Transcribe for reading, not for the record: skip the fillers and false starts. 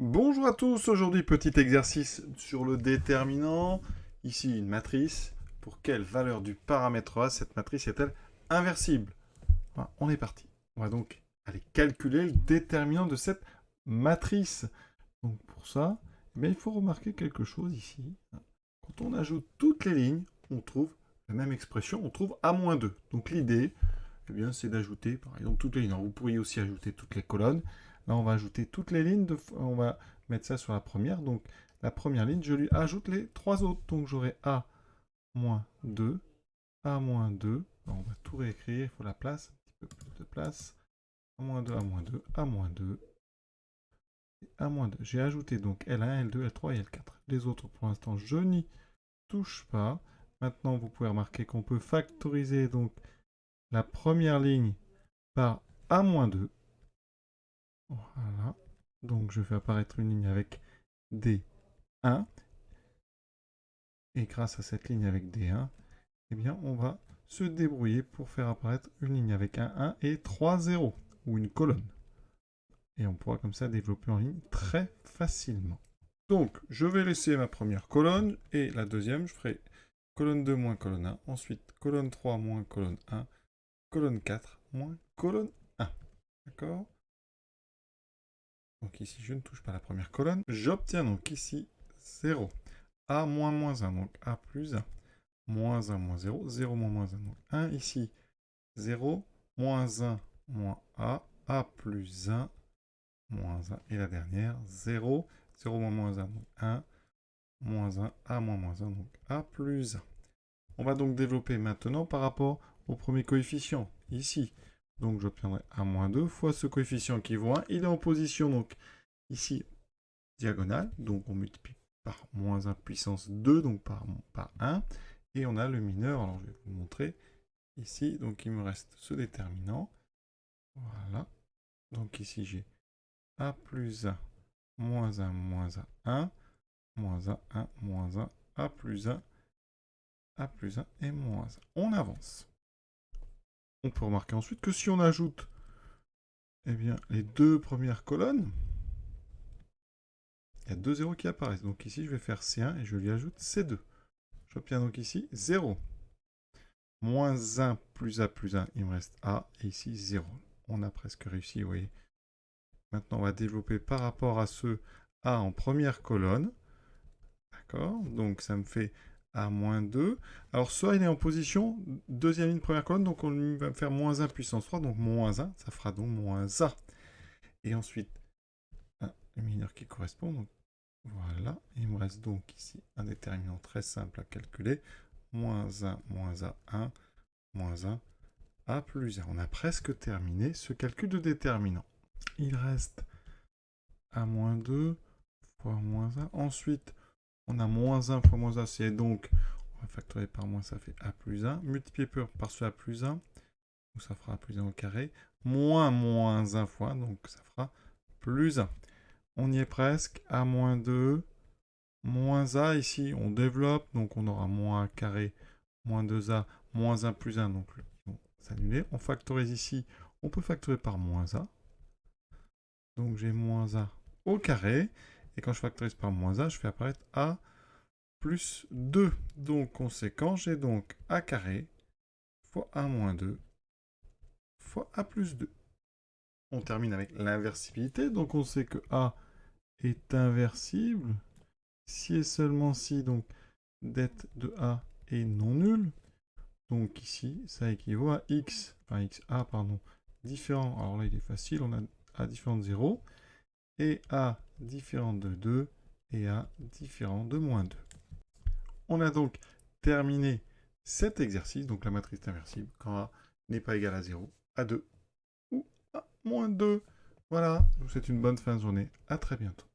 Bonjour à tous, aujourd'hui petit exercice sur le déterminant. Ici une matrice. Pour quelle valeur du paramètre A cette matrice est-elle inversible? Voilà, on est parti. On va donc aller calculer le déterminant de cette matrice. Donc pour ça, il faut remarquer quelque chose ici. Quand on ajoute toutes les lignes, on trouve la même expression, on trouve A-2. Donc l'idée, c'est d'ajouter par exemple toutes les lignes. Alors, vous pourriez aussi ajouter toutes les colonnes. Là, on va ajouter toutes les lignes. On va mettre ça sur la première. Donc la première ligne, je lui ajoute les trois autres. Donc j'aurai A-2, A-2. On va tout réécrire, il faut la place, un petit peu plus de place. A-2, A-2, A-2, A-2. J'ai ajouté donc L1, L2, L3 et L4. Les autres, pour l'instant, je n'y touche pas. Maintenant, vous pouvez remarquer qu'on peut factoriser donc la première ligne par A-2. Voilà. Donc je fais apparaître une ligne avec D1. Et grâce à cette ligne avec D1, eh bien, on va se débrouiller pour faire apparaître une ligne avec un 1 et 3 0, ou une colonne. Et on pourra comme ça développer en ligne très facilement. Donc, je vais laisser ma première colonne, et la deuxième, je ferai colonne 2 moins colonne 1, ensuite colonne 3 moins colonne 1, colonne 4 moins colonne 1. D'accord? Donc ici, je ne touche pas la première colonne. J'obtiens donc ici 0. A moins moins 1, donc A plus 1. Moins 1 moins 0, 0 moins moins 1, donc 1 ici. 0, moins 1 moins A plus 1, moins 1. Et la dernière, 0, 0 moins moins 1, donc 1, moins 1, A moins moins 1, donc A plus 1. On va donc développer maintenant par rapport au premier coefficient, ici. Donc j'obtiendrai A moins 2 fois ce coefficient qui vaut 1. Il est en position, donc ici, diagonale. Donc on multiplie par moins 1 puissance 2, donc par 1. Et on a le mineur, alors je vais vous le montrer ici. Donc il me reste ce déterminant. Voilà. Donc ici j'ai A plus 1, moins 1, moins 1, 1, moins 1, 1, moins 1, A plus 1, A plus 1 et moins 1. On avance. On peut remarquer ensuite que si on ajoute les deux premières colonnes, il y a deux zéros qui apparaissent. Donc ici, je vais faire C1 et je lui ajoute C2. J'obtiens donc ici 0. Moins 1 plus A plus 1, il me reste A, et ici 0. On a presque réussi, vous voyez. Maintenant, on va développer par rapport à ce A en première colonne. D'accord? Donc ça me fait A moins 2. Alors soit il est en position, deuxième ligne, première colonne, donc on va faire moins 1 puissance 3, donc moins 1, ça fera donc moins A. Et ensuite, le mineur qui correspond, donc voilà. Il me reste donc ici un déterminant très simple à calculer. Moins A, moins A1, moins 1, A plus 1. On a presque terminé ce calcul de déterminant. Il reste A moins 2 fois moins 1. Ensuite, on a moins 1 fois moins 1, c'est donc, on va factoriser par moins, ça fait A plus 1. Multiplier par ce A plus 1, donc ça fera A plus 1 au carré. Moins 1 fois, donc ça fera plus 1. On y est presque. A moins 2, moins A, ici on développe, donc on aura moins A carré, moins 2A, moins 1 plus 1, donc ils vont s'annuler. On factorise ici, on peut factoriser par moins A. Donc j'ai moins A au carré, et quand je factorise par moins A, je fais apparaître A plus 2. Donc conséquent, j'ai donc A carré fois A moins 2 fois A plus 2. On termine avec l'inversibilité, donc on sait que A est inversible si et seulement si donc dette de A est non nulle. Donc ici, ça équivaut à x, enfin xa, pardon, différent. Alors là, il est facile, on a A différent de 0, et A différent de 2, et A différent de moins 2. On a donc terminé cet exercice, donc la matrice est inversible, quand A n'est pas égal à 0, à 2 ou à moins 2. Voilà, je vous souhaite une bonne fin de journée. À très bientôt.